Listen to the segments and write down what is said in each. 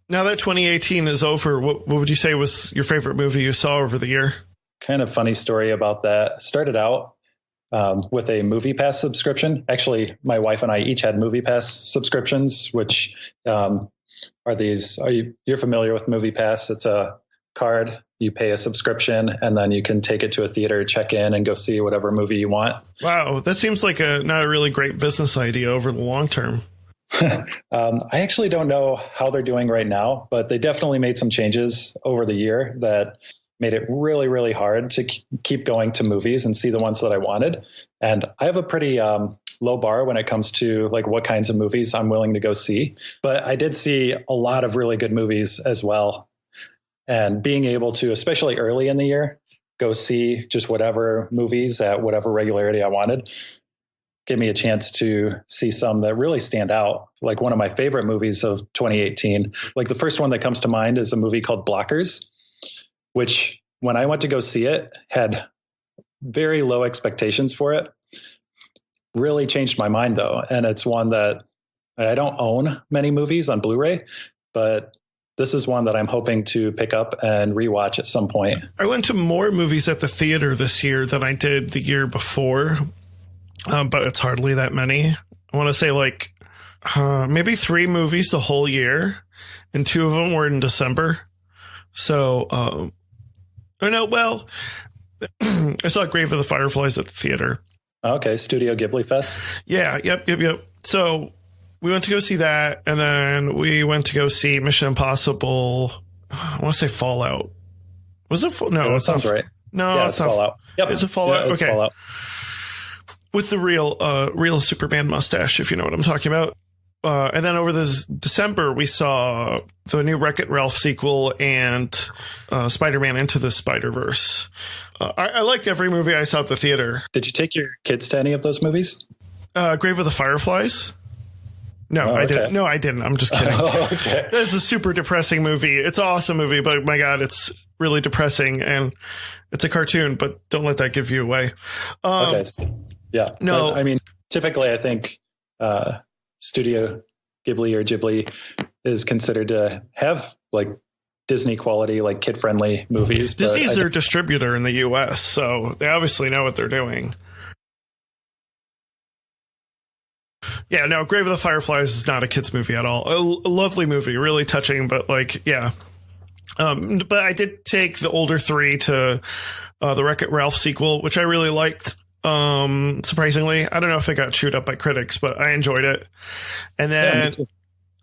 Now that 2018 is over, what would you say was your favorite movie you saw over the year? Kind of funny story about that. Started out with a Movie Pass subscription. Actually, my wife and I each had Movie Pass subscriptions, which are these. You're familiar with Movie Pass? It's a card. You pay a subscription, and then you can take it to a theater, check in, and go see whatever movie you want. Wow, that seems like not a really great business idea over the long term. I actually don't know how they're doing right now, but they definitely made some changes over the year that made it really, really hard to keep going to movies and see the ones that I wanted. And I have a pretty low bar when it comes to like what kinds of movies I'm willing to go see. But I did see a lot of really good movies as well. And being able to, especially early in the year, go see just whatever movies at whatever regularity I wanted, gave me a chance to see some that really stand out. Like one of my favorite movies of 2018, like the first one that comes to mind is a movie called Blockers, which when I went to go see it, had very low expectations for it. Really changed my mind though. And it's one that I don't own many movies on Blu-ray, but this is one that I'm hoping to pick up and rewatch at some point. I went to more movies at the theater this year than I did the year before, but it's hardly that many. I want to say like maybe 3 movies the whole year, and 2 of them were in December. So, I saw Grave of the Fireflies at the theater. Okay, Studio Ghibli Fest. Yeah, yep. So we went to go see that, and then we went to go see Mission Impossible. I want to say Fallout. Was it? No, that sounds right. No, yeah, it's Fallout. Yep. Is it Fallout? Yeah, it's okay. Fallout. With the real Superman mustache, if you know what I'm talking about. And then over this December, we saw the new Wreck-It Ralph sequel and Spider-Man Into the Spider-Verse. I liked every movie I saw at the theater. Did you take your kids to any of those movies? Grave of the Fireflies? No, I didn't. No, I didn't. I'm just kidding. Okay. It's a super depressing movie. It's an awesome movie, but my God, it's really depressing. And it's a cartoon, but don't let that give you away. Okay. Yeah. No. But, I mean, typically I think Studio Ghibli or Ghibli is considered to have like Disney quality, like kid friendly movies. Disney's their distributor in the US, so they obviously know what they're doing. Yeah, no, Grave of the Fireflies is not a kid's movie at all. A lovely movie, really touching, but like, yeah. But I did take the older 3 to the Wreck-It Ralph sequel, which I really liked. Surprisingly, I don't know if it got chewed up by critics, but I enjoyed it. And then,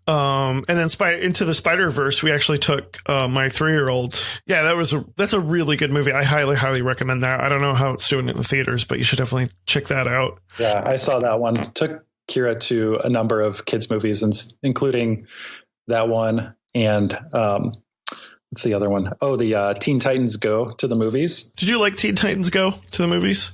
Into the Spider-Verse, we actually took my 3-year-old. Yeah, that's a really good movie. I highly recommend that. I don't know how it's doing in the theaters, but you should definitely check that out. Yeah, I saw that one. Took Kira to a number of kids movies, including that one and what's the other one? Oh, the Teen Titans Go to the movies. Did you like Teen Titans Go to the movies?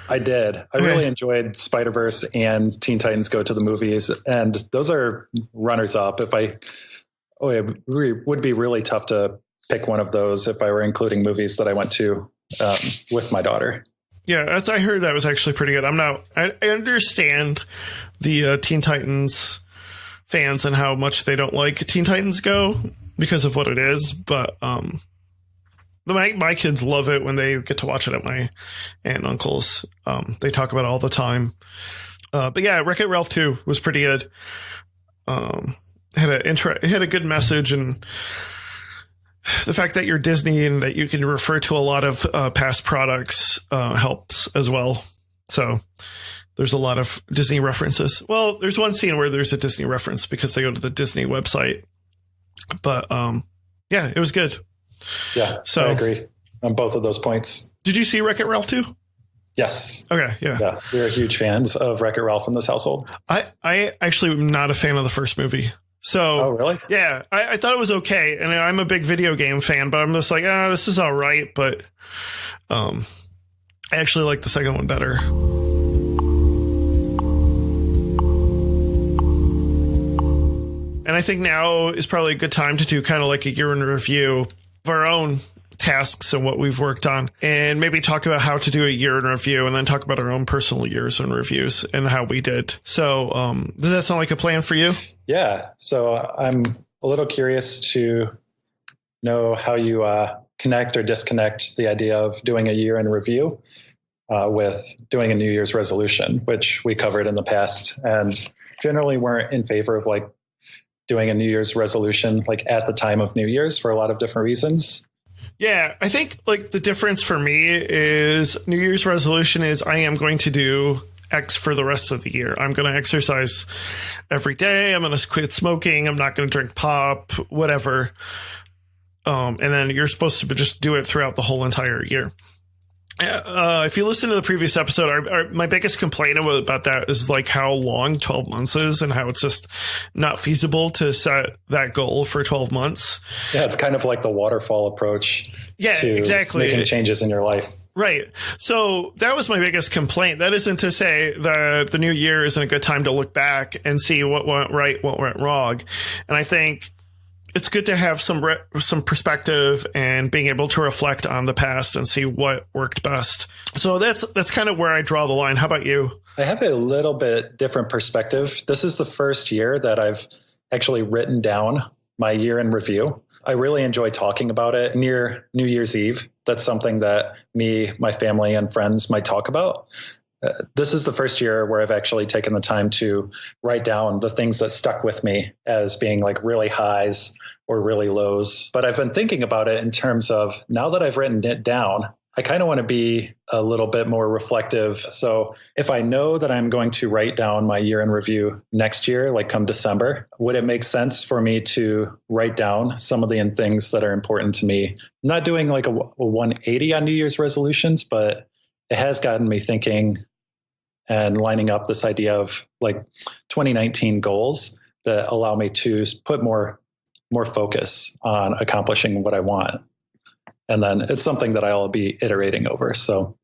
I did. I really enjoyed Spider-Verse and Teen Titans Go to the movies, and those are runners up. It would be really tough to pick one of those if I were including movies that I went to with my daughter. Yeah, I heard that was actually pretty good. I understand the Teen Titans fans and how much they don't like Teen Titans Go because of what it is, but my kids love it when they get to watch it at my aunt and uncle's. They talk about it all the time. But yeah, Wreck-It Ralph 2 was pretty good. It had a good message, and the fact that you're Disney and that you can refer to a lot of past products helps as well. So there's a lot of Disney references. Well, there's one scene where there's a Disney reference because they go to the Disney website. But yeah, it was good. Yeah, so I agree on both of those points. Did you see Wreck-It Ralph 2? Yes. Okay, yeah. Yeah, we're huge fans of Wreck-It Ralph in this household. I actually am not a fan of the first movie. So, really? Yeah, I thought it was okay. And I'm a big video game fan, but I'm just like, this is all right. But I actually like the second one better. And I think now is probably a good time to do kind of like a year in review of our own tasks and what we've worked on, and maybe talk about how to do a year in review, and then talk about our own personal years in reviews and how we did. So does that sound like a plan for you? Yeah. So I'm a little curious to know how you connect or disconnect the idea of doing a year in review with doing a New Year's resolution, which we covered in the past and generally weren't in favor of like doing a New Year's resolution like at the time of New Year's for a lot of different reasons. Yeah, I think like the difference for me is New Year's resolution is I am going to do X for the rest of the year. I'm going to exercise every day. I'm going to quit smoking. I'm not going to drink pop, whatever. And then you're supposed to just do it throughout the whole entire year. If you listen to the previous episode, my biggest complaint about that is like how long 12 months is and how it's just not feasible to set that goal for 12 months. Yeah, it's kind of like the waterfall approach to exactly. making changes in your life. Right. So that was my biggest complaint. That isn't to say that the new year isn't a good time to look back and see what went right, what went wrong. And I think it's good to have some perspective and being able to reflect on the past and see what worked best. So that's kind of where I draw the line. How about you? I have a little bit different perspective. This is the first year that I've actually written down my year in review. I really enjoy talking about it near New Year's Eve. That's something that me, my family, and friends might talk about. This is the first year where I've actually taken the time to write down the things that stuck with me as being like really highs or really lows. But I've been thinking about it in terms of now that I've written it down, I kind of want to be a little bit more reflective. So if I know that I'm going to write down my year in review next year, like come December, would it make sense for me to write down some of the things that are important to me? I'm not doing like a 180 on New Year's resolutions, but it has gotten me thinking and lining up this idea of like 2019 goals that allow me to put more focus on accomplishing what I want. And then it's something that I'll be iterating over. So,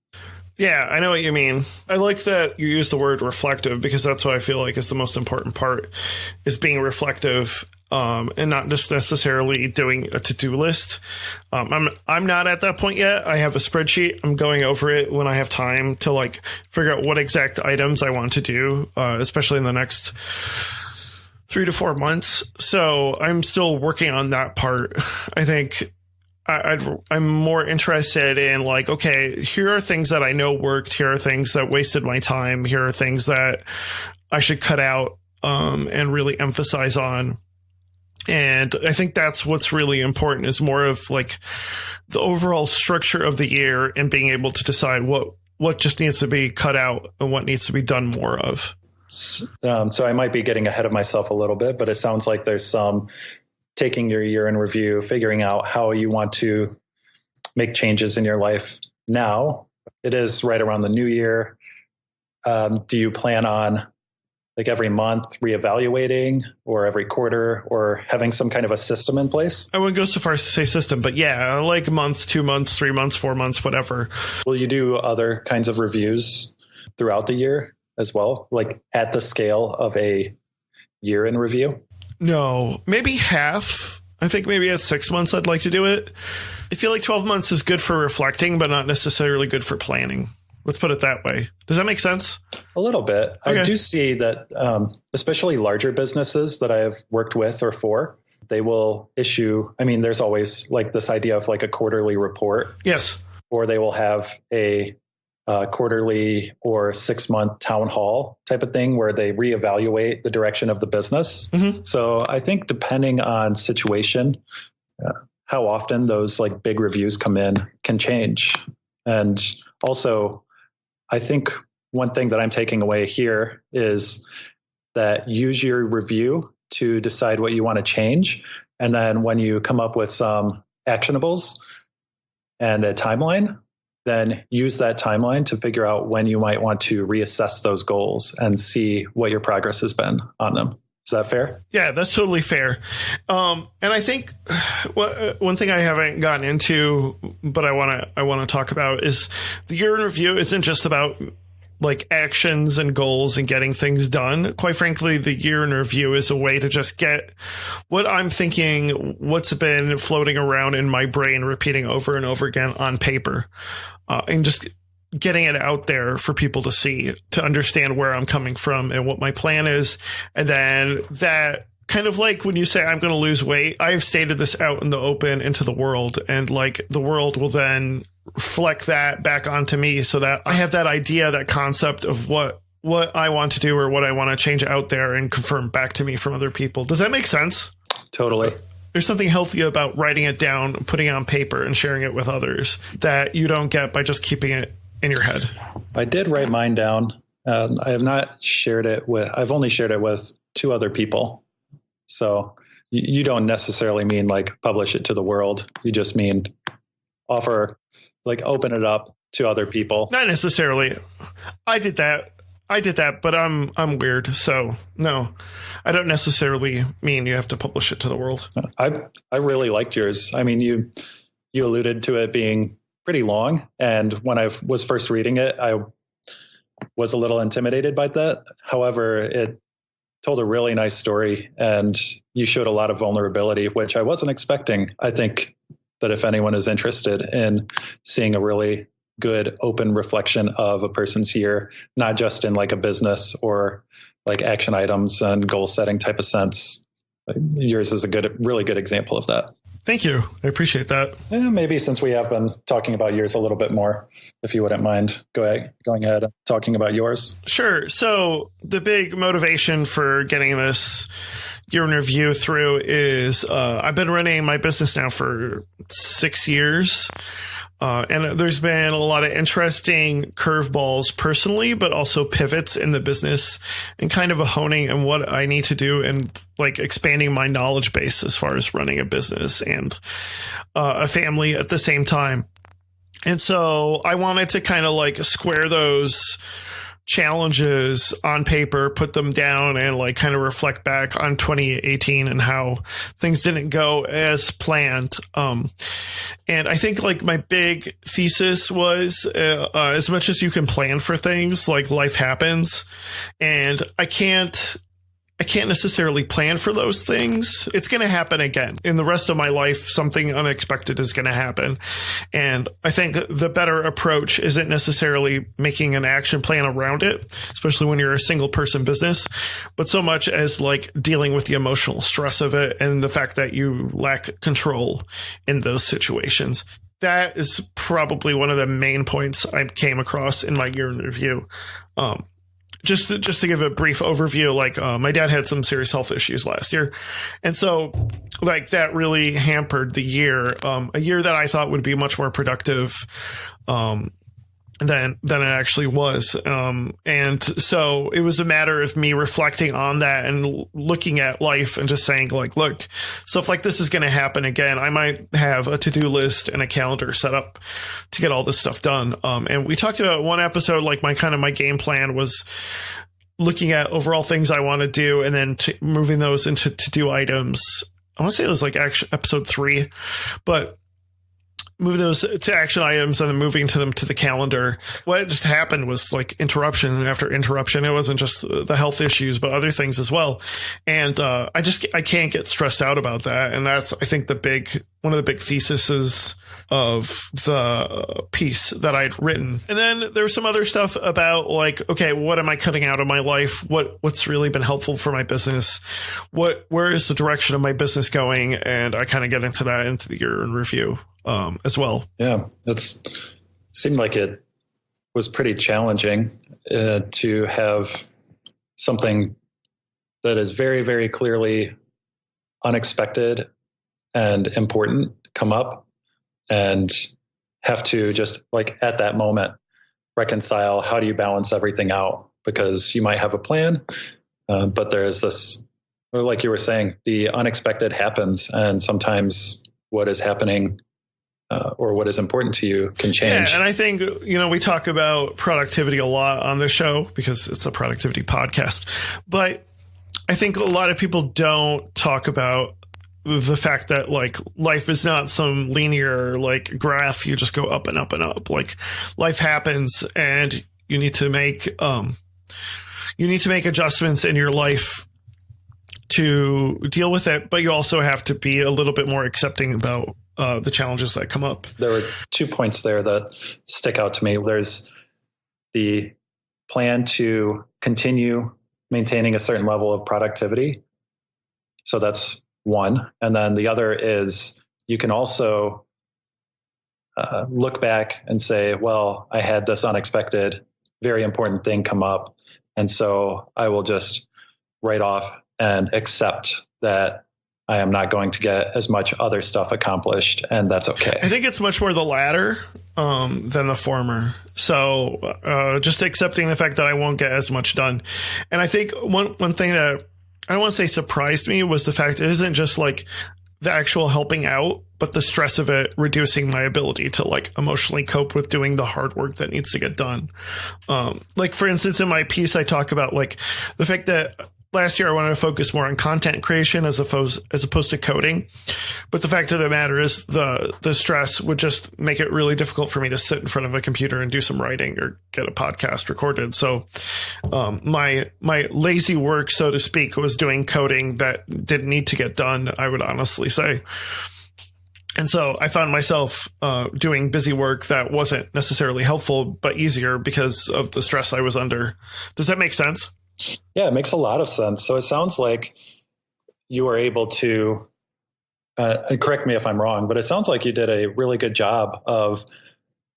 yeah, I know what you mean. I like that you use the word reflective because that's what I feel like is the most important part is being reflective and not just necessarily doing a to-do list. I'm not at that point yet. I have a spreadsheet. I'm going over it when I have time to like figure out what exact items I want to do, especially in the next 3 to 4 months. So I'm still working on that part. I think I'm more interested in like, okay, here are things that I know worked. Here are things that wasted my time. Here are things that I should cut out and really emphasize on. And I think that's what's really important is more of like the overall structure of the year and being able to decide what just needs to be cut out and what needs to be done more of. So I might be getting ahead of myself a little bit, but it sounds like there's some taking your year in review, figuring out how you want to make changes in your life now. It is right around the new year. Do you plan on like every month reevaluating or every quarter or having some kind of a system in place? I wouldn't go so far as to say system, but yeah, like a month, 2 months, 3 months, 4 months, whatever. Will you do other kinds of reviews throughout the year as well? Like at the scale of a year in review? No, maybe half. I think maybe at 6 months, I'd like to do it. I feel like 12 months is good for reflecting, but not necessarily good for planning. Let's put it that way. Does that make sense? A little bit. Okay. I do see that, especially larger businesses that I have worked with or for, they will issue, I mean, there's always like this idea of like a quarterly report. Yes. Or they will have a quarterly or 6 month town hall type of thing where they reevaluate the direction of the business. Mm-hmm. So I think depending on situation, how often those like big reviews come in can change. And also, I think one thing that I'm taking away here is that use your review to decide what you want to change. And then when you come up with some actionables and a timeline, then use that timeline to figure out when you might want to reassess those goals and see what your progress has been on them. Is that fair? Yeah, that's totally fair. And I think one thing I haven't gotten into, but I want to talk about is the year in review isn't just about like actions and goals and getting things done. Quite frankly, the year in review is a way to just get what I'm thinking, what's been floating around in my brain, repeating over and over again on paper, and just getting it out there for people to see, to understand where I'm coming from and what my plan is. And then that kind of like when you say I'm going to lose weight, I've stated this out in the open into the world, and like the world will then reflect that back onto me so that I have that idea, that concept of what I want to do or what I want to change out there and confirm back to me from other people. Does that make sense? Totally. There's something healthy about writing it down, putting it on paper and sharing it with others that you don't get by just keeping it in your head. I did write mine down. I have not shared it I've only shared it with 2 other people. So you don't necessarily mean like publish it to the world. You just mean open it up to other people. Not necessarily. I did that, but I'm weird. So no, I don't necessarily mean you have to publish it to the world. I really liked yours. I mean, you alluded to it being pretty long. And when I was first reading it, I was a little intimidated by that. However, it told a really nice story and you showed a lot of vulnerability, which I wasn't expecting. I think that if anyone is interested in seeing a really good open reflection of a person's year, not just in like a business or like action items and goal setting type of sense, yours is really good example of that. Thank you. I appreciate that. Maybe since we have been talking about yours a little bit more, if you wouldn't mind going ahead and talking about yours. Sure. So the big motivation for getting this year in review through is I've been running my business now for 6 years. And there's been a lot of interesting curveballs personally, but also pivots in the business and kind of a honing and what I need to do and like expanding my knowledge base as far as running a business and a family at the same time. And so I wanted to kind of like square those challenges on paper, put them down and like kind of reflect back on 2018 and how things didn't go as planned. And I think like my big thesis was as much as you can plan for things, like life happens and I can't necessarily plan for those things. It's going to happen again. In the rest of my life, something unexpected is going to happen. And I think the better approach isn't necessarily making an action plan around it, especially when you're a single person business, but so much as like dealing with the emotional stress of it and the fact that you lack control in those situations. That is probably one of the main points I came across in my year in review. Just to give a brief overview, like my dad had some serious health issues last year. And so like that really hampered the year, a year that I thought would be much more productive than it actually was. And so it was a matter of me reflecting on that and looking at life and just saying like, look, stuff like this is going to happen again. I might have a to-do list and a calendar set up to get all this stuff done. And we talked about one episode, like my game plan was looking at overall things I want to do and then moving those into to-do items. I want to say it was like episode 3, but moving those to action items and then moving them to the calendar. What just happened was like interruption after interruption. It wasn't just the health issues, but other things as well. And I can't get stressed out about that. And that's, I think, one of the big theses of the piece that I'd written. And then there was some other stuff about like, okay, what am I cutting out of my life? What's really been helpful for my business? Where is the direction of my business going? And I kind of get into that into the year in review as well. Yeah, seemed like it was pretty challenging to have something that is very, very clearly unexpected and important come up and have to just like at that moment reconcile how do you balance everything out, because you might have a plan, but there is this, like you were saying, the unexpected happens, and sometimes what is happening or what is important to you can change. Yeah, and I think, we talk about productivity a lot on the show because it's a productivity podcast, but I think a lot of people don't talk about the fact that like life is not some linear like graph. You just go up and up and up. Like life happens and you need to make adjustments in your life to deal with it, but you also have to be a little bit more accepting about the challenges that come up. There were 2 points there that stick out to me. There's the plan to continue maintaining a certain level of productivity So that's one. And then the other is you can also look back and say, well, I had this unexpected, very important thing come up. And so I will just write off and accept that I am not going to get as much other stuff accomplished, and that's okay. I think it's much more the latter than the former. So just accepting the fact that I won't get as much done. And I think one thing that I don't want to say surprised me was the fact it isn't just like the actual helping out, but the stress of it reducing my ability to like emotionally cope with doing the hard work that needs to get done. Like for instance, in my piece, I talk about like the fact that last year I wanted to focus more on content creation as opposed to coding. But the fact of the matter is the stress would just make it really difficult for me to sit in front of a computer and do some writing or get a podcast recorded. So my lazy work, so to speak, was doing coding that didn't need to get done, I would honestly say. And so I found myself doing busy work that wasn't necessarily helpful, but easier because of the stress I was under. Does that make sense? Yeah, it makes a lot of sense. So it sounds like you were able to, correct me if I'm wrong, but it sounds like you did a really good job of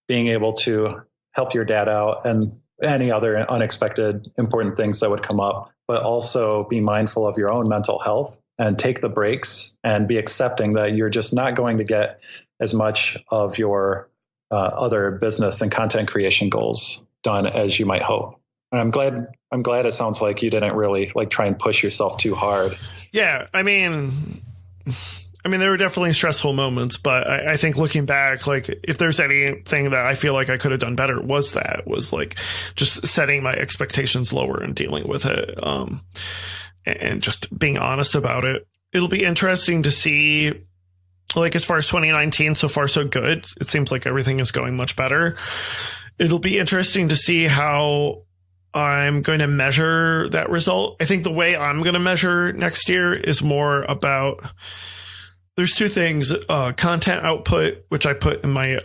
being able to help your dad out and any other unexpected important things that would come up, but also be mindful of your own mental health and take the breaks and be accepting that you're just not going to get as much of your other business and content creation goals done as you might hope. And I'm glad it sounds like you didn't really like try and push yourself too hard. Yeah. I mean, there were definitely stressful moments, but I think looking back, like if there's anything that I feel like I could have done better was like just setting my expectations lower and dealing with it. And just being honest about it. It'll be interesting to see, like, as far as 2019, so far so good. It seems like everything is going much better. It'll be interesting to see how I'm going to measure that result. I think the way I'm going to measure next year is more about, there's two things, content output, which I put in my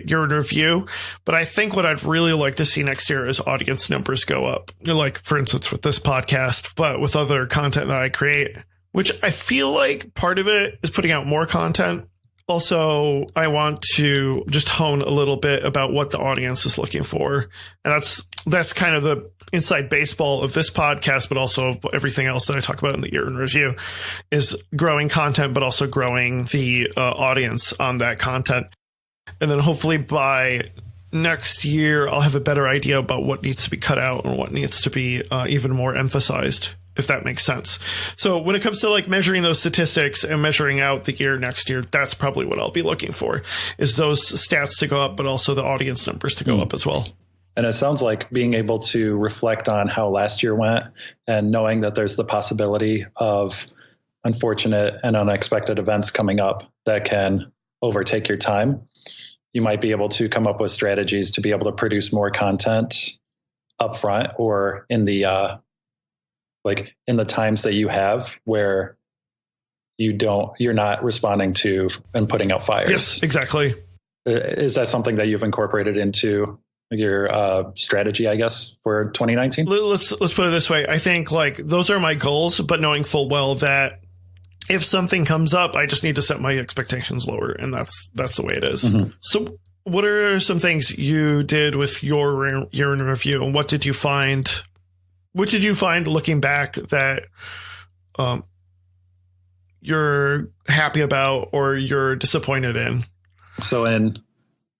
year in review. But I think what I'd really like to see next year is audience numbers go up. Like, for instance, with this podcast, but with other content that I create, which I feel like part of it is putting out more content. Also, I want to just hone a little bit about what the audience is looking for. And that's kind of the inside baseball of this podcast, but also of everything else that I talk about in the year in review, is growing content, but also growing the audience on that content. And then hopefully by next year, I'll have a better idea about what needs to be cut out and what needs to be even more emphasized, if that makes sense. So when it comes to like measuring those statistics and measuring out the year next year, that's probably what I'll be looking for, is those stats to go up, but also the audience numbers to go up as well. And it sounds like being able to reflect on how last year went and knowing that there's the possibility of unfortunate and unexpected events coming up that can overtake your time. You might be able to come up with strategies to be able to produce more content up front or in the in the times that you have where you're not responding to and putting out fires. Yes, exactly. Is that something that you've incorporated into your strategy, I guess, for 2019? Let's put it this way. I think like those are my goals, but knowing full well that if something comes up, I just need to set my expectations lower, and that's the way it is. Mm-hmm. So what are some things you did with your year in review, and what did you find looking back that you're happy about or you're disappointed in? So in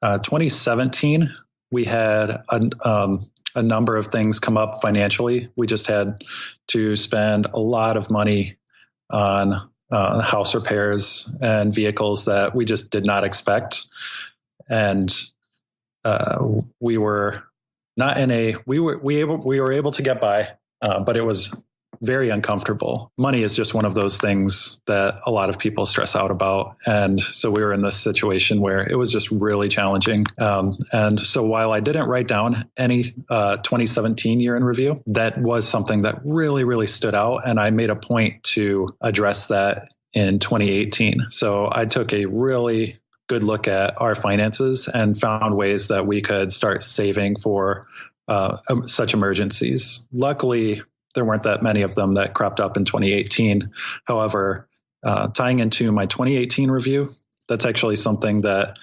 2017, we had a number of things come up financially. We just had to spend a lot of money on house repairs and vehicles that we just did not expect. And we were not in we were able to get by, but it was very uncomfortable. Money is just one of those things that a lot of people stress out about. And so we were in this situation where it was just really challenging. And so while I didn't write down any 2017 year in review, that was something that really, really stood out. And I made a point to address that in 2018. So I took a really good look at our finances and found ways that we could start saving for such emergencies. Luckily, there weren't that many of them that cropped up in 2018. However, tying into my 2018 review, that's actually something that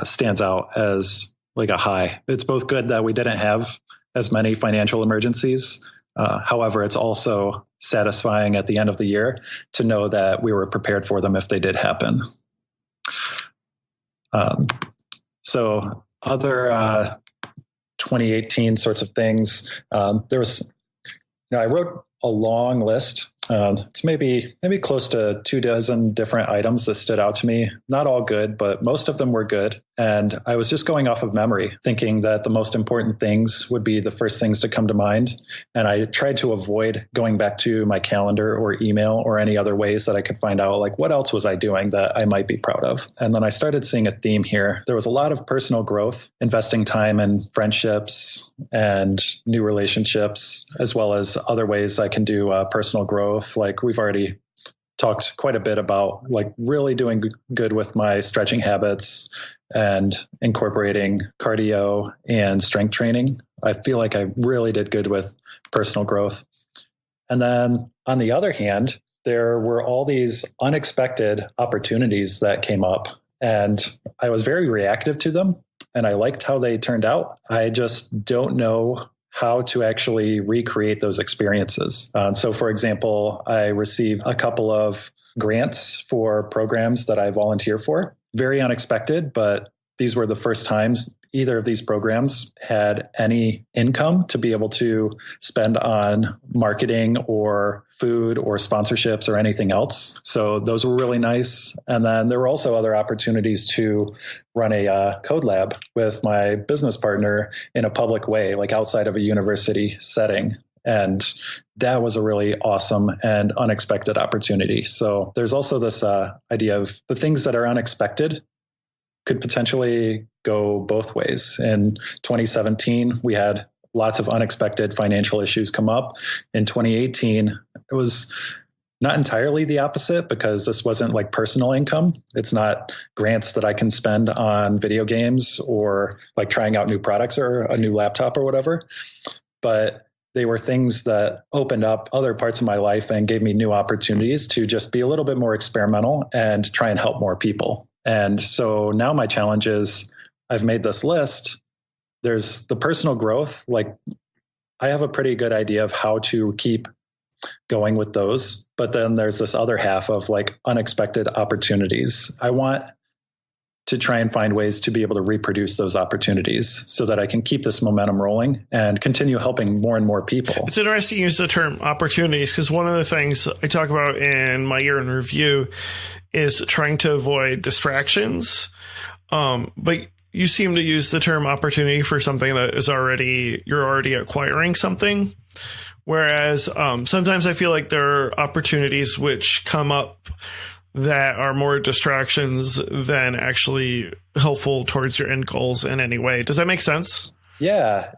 stands out as like a high. It's both good that we didn't have as many financial emergencies. However, it's also satisfying at the end of the year to know that we were prepared for them if they did happen. So other 2018 sorts of things, there was, I wrote a long list. It's maybe close to 24 different items that stood out to me. Not all good, but most of them were good. And I was just going off of memory, thinking that the most important things would be the first things to come to mind. And I tried to avoid going back to my calendar or email or any other ways that I could find out, like, what else was I doing that I might be proud of? And then I started seeing a theme here. There was a lot of personal growth, investing time in friendships and new relationships, as well as other ways I can do personal growth. Like we've already talked quite a bit about, like really doing good with my stretching habits and incorporating cardio and strength training. I feel like I really did good with personal growth. And then on the other hand, there were all these unexpected opportunities that came up, and I was very reactive to them, and I liked how they turned out. I just don't know how to actually recreate those experiences. So for example, I received a couple of grants for programs that I volunteer for. Very unexpected, but these were the first times either of these programs had any income to be able to spend on marketing or food or sponsorships or anything else. So those were really nice. And then there were also other opportunities to run a code lab with my business partner in a public way, like outside of a university setting. And that was a really awesome and unexpected opportunity. So there's also this idea of the things that are unexpected could potentially go both ways. In 2017, we had lots of unexpected financial issues come up. In 2018, it was not entirely the opposite because this wasn't like personal income. It's not grants that I can spend on video games or like trying out new products or a new laptop or whatever. But they were things that opened up other parts of my life and gave me new opportunities to just be a little bit more experimental and try and help more people. And so now my challenge is I've made this list. There's the personal growth. Like I have a pretty good idea of how to keep going with those. But then there's this other half of like unexpected opportunities. I want to try and find ways to be able to reproduce those opportunities so that I can keep this momentum rolling and continue helping more and more people. It's interesting you use the term opportunities because one of the things I talk about in my year in review is trying to avoid distractions. But you seem to use the term opportunity for something that is you're already acquiring something. Whereas sometimes I feel like there are opportunities which come up that are more distractions than actually helpful towards your end goals in any way. Does that make sense? Yeah.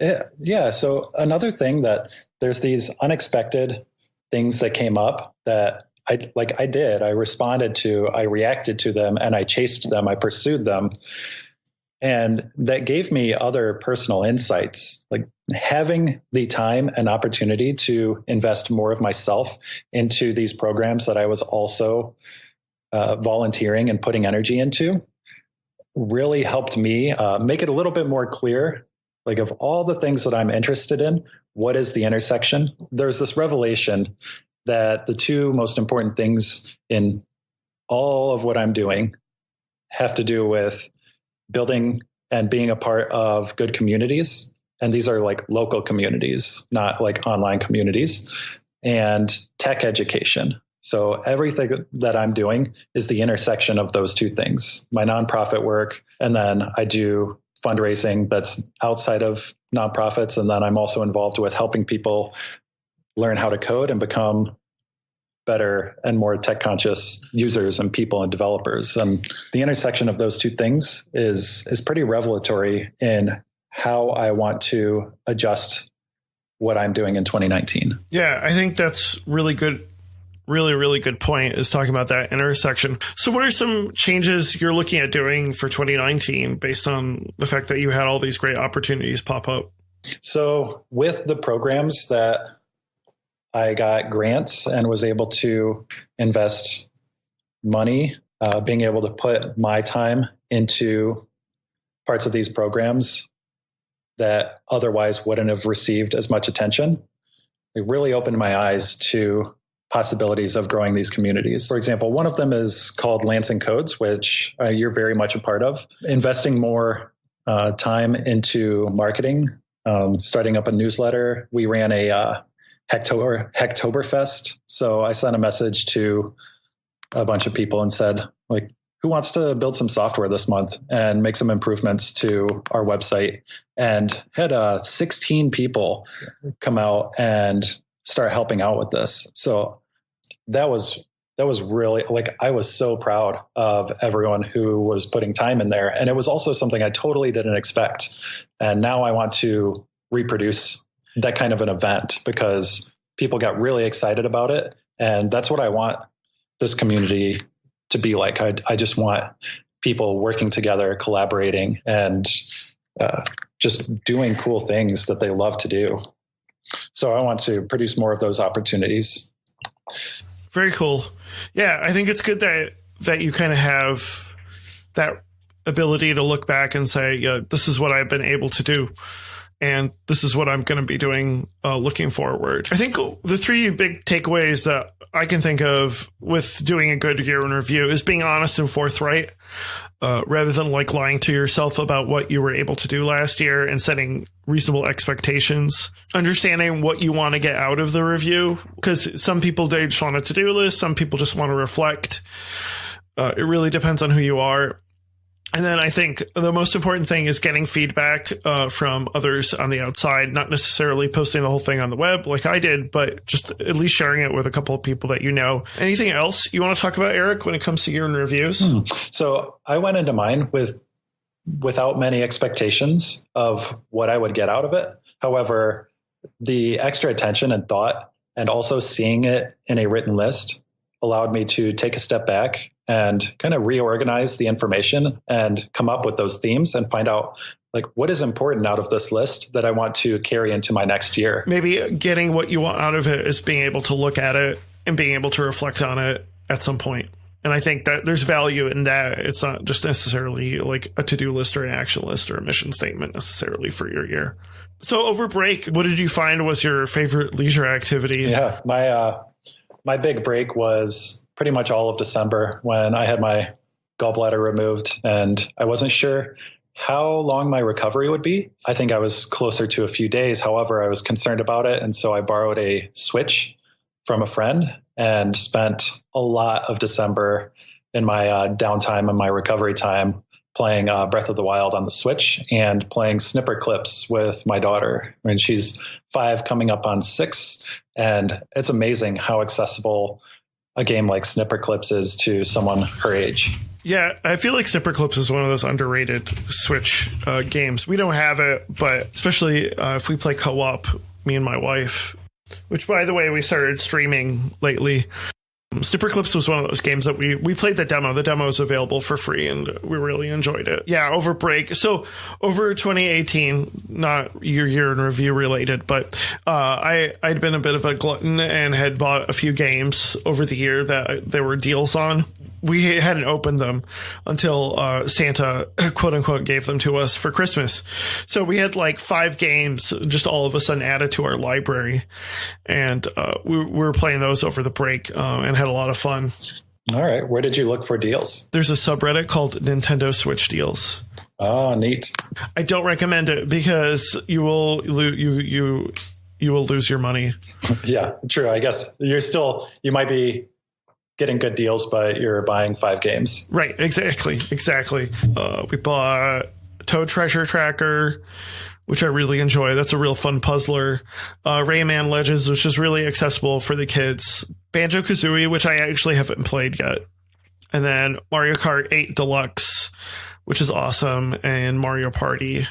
So another thing that there's these unexpected things that came up that I responded to, I reacted to them, and I chased them, I pursued them. And that gave me other personal insights, like having the time and opportunity to invest more of myself into these programs that I was also volunteering and putting energy into really helped me make it a little bit more clear, like of all the things that I'm interested in, what is the intersection? There's this revelation that the two most important things in all of what I'm doing have to do with building and being a part of good communities. And these are like local communities, not like online communities, and tech education. So everything that I'm doing is the intersection of those two things, my nonprofit work, and then I do fundraising that's outside of nonprofits. And then I'm also involved with helping people learn how to code and become better and more tech conscious users and people and developers. And the intersection of those two things is pretty revelatory in how I want to adjust what I'm doing in 2019. Yeah, I think that's really good. Really, really good point is talking about that intersection. So what are some changes you're looking at doing for 2019 based on the fact that you had all these great opportunities pop up? So with the programs that I got grants and was able to invest money, being able to put my time into parts of these programs that otherwise wouldn't have received as much attention. It really opened my eyes to possibilities of growing these communities. For example, one of them is called Lansing Codes, which you're very much a part of. Investing more time into marketing, starting up a newsletter. We ran a Hacktoberfest. So I sent a message to a bunch of people and said, like, who wants to build some software this month and make some improvements to our website? And had 16 people come out and start helping out with this. So that was really, like, I was so proud of everyone who was putting time in there. And it was also something I totally didn't expect. And now I want to reproduce that kind of an event because people got really excited about it. And that's what I want this community to be like. I just want people working together, collaborating, and just doing cool things that they love to do. So I want to produce more of those opportunities. Very cool. Yeah, I think it's good that you kind of have that ability to look back and say, yeah, this is what I've been able to do. And this is what I'm going to be doing looking forward. I think the three big takeaways that I can think of with doing a good year in review is being honest and forthright, rather than like lying to yourself about what you were able to do last year, and setting reasonable expectations. Understanding what you want to get out of the review, because some people, they just want a to-do list. Some people just want to reflect. It really depends on who you are. And then I think the most important thing is getting feedback from others on the outside, not necessarily posting the whole thing on the web like I did, but just at least sharing it with a couple of people that you know. Anything else you want to talk about, Eric, when it comes to year in reviews? So I went into mine without many expectations of what I would get out of it. However, the extra attention and thought, and also seeing it in a written list, allowed me to take a step back and kind of reorganize the information and come up with those themes and find out, like, what is important out of this list that I want to carry into my next year. Maybe getting what you want out of it is being able to look at it and being able to reflect on it at some point. And I think that there's value in that. It's not just necessarily like a to-do list or an action list or a mission statement necessarily for your year. So over break, what did you find was your favorite leisure activity? Yeah, my big break was pretty much all of December when I had my gallbladder removed, and I wasn't sure how long my recovery would be. I think I was closer to a few days. However, I was concerned about it, and so I borrowed a Switch from a friend and spent a lot of December in my downtime and my recovery time playing Breath of the Wild on the Switch and playing Snipper Clips with my daughter. I mean, she's 5 coming up on 6, and it's amazing how accessible a game like Snipper Clips is to someone her age. Yeah, I feel like Snipper Clips is one of those underrated Switch games. We don't have it, but especially if we play co-op, me and my wife, which, by the way, we started streaming lately. Snipper Clips was one of those games that we played the demo. The demo is available for free, and we really enjoyed it. Yeah, over break. So over 2018, not your year in review related, but I'd been a bit of a glutton and had bought a few games over the year that there were deals on. We hadn't opened them until Santa, quote unquote, gave them to us for Christmas. So we had like 5 games just all of a sudden added to our library. And we were playing those over the break and had a lot of fun. All right. Where did you look for deals? There's a subreddit called Nintendo Switch Deals. Oh, neat. I don't recommend it because you will lose your money. Yeah, true. I guess you might be getting good deals, but you're buying 5 games. Right. Exactly. We bought Toad Treasure Tracker, which I really enjoy. That's a real fun puzzler. Rayman Legends, which is really accessible for the kids. Banjo-Kazooie, which I actually haven't played yet. And then Mario Kart 8 Deluxe, which is awesome. And Mario Party,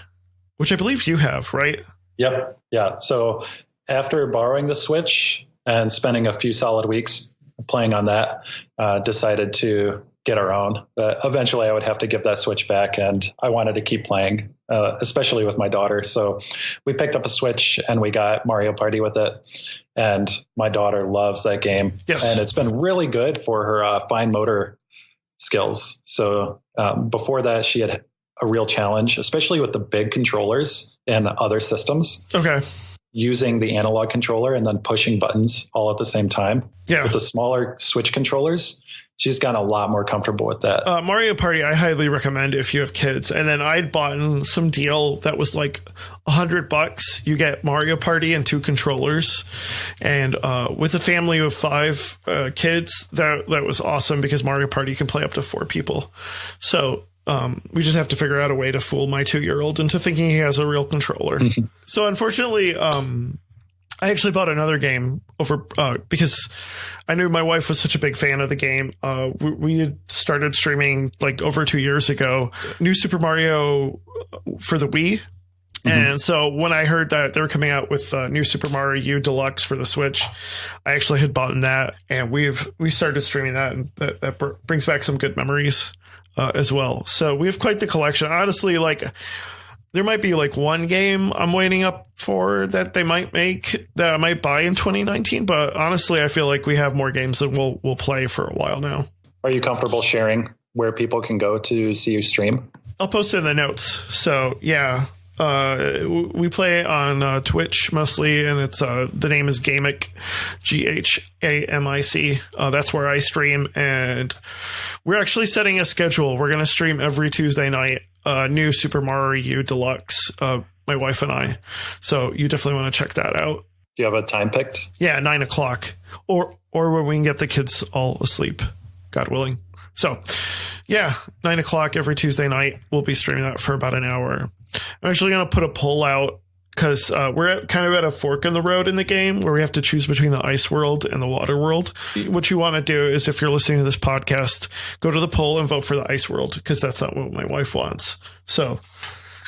which I believe you have, right? Yep. Yeah. So after borrowing the Switch and spending a few solid weeks playing on that, decided to get our own. Eventually, I would have to give that Switch back, and I wanted to keep playing, especially with my daughter. So we picked up a Switch and we got Mario Party with it. And my daughter loves that game. Yes. And it's been really good for her fine motor skills. So before that, she had a real challenge, especially with the big controllers and other systems. Okay. Using the analog controller and then pushing buttons all at the same time. Yeah. With the smaller Switch controllers, she's gotten a lot more comfortable with that. Mario Party, I highly recommend if you have kids. And then I'd bought some deal that was like $100. You get Mario Party and 2 controllers. And with a family of 5 kids, that was awesome because Mario Party can play up to 4 people. So we just have to figure out a way to fool my 2-year-old into thinking he has a real controller. So unfortunately, I actually bought another game over because I knew my wife was such a big fan of the game. We had started streaming like over 2 years ago, New Super Mario for the Wii. And so when I heard that they were coming out with New Super Mario U Deluxe for the Switch, I actually had bought that, and we started streaming that, and that brings back some good memories as well. So we have quite the collection. Honestly, like there might be like one game I'm waiting up for that they might make that I might buy in 2019. But honestly, I feel like we have more games that we'll play for a while now. Are you comfortable sharing where people can go to see you stream? I'll post it in the notes. So yeah, we play on Twitch mostly, and it's the name is Gamic, GHAMIC. That's where I stream, and we're actually setting a schedule. We're going to stream every Tuesday night. New Super Mario U Deluxe, my wife and I. So you definitely want to check that out. Do you have a time picked? Yeah, 9:00, or when we can get the kids all asleep, God willing. So yeah, 9:00 every Tuesday night. We'll be streaming that for about an hour. I'm actually going to put a poll out because we're kind of at a fork in the road in the game where we have to choose between the ice world and the water world. What you want to do is, if you're listening to this podcast, go to the poll and vote for the ice world, because that's not what my wife wants. So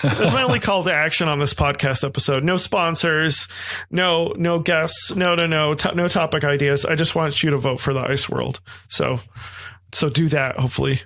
that's my only call to action on this podcast episode. No sponsors, no guests, no topic ideas. I just want you to vote for the ice world. So do that, hopefully.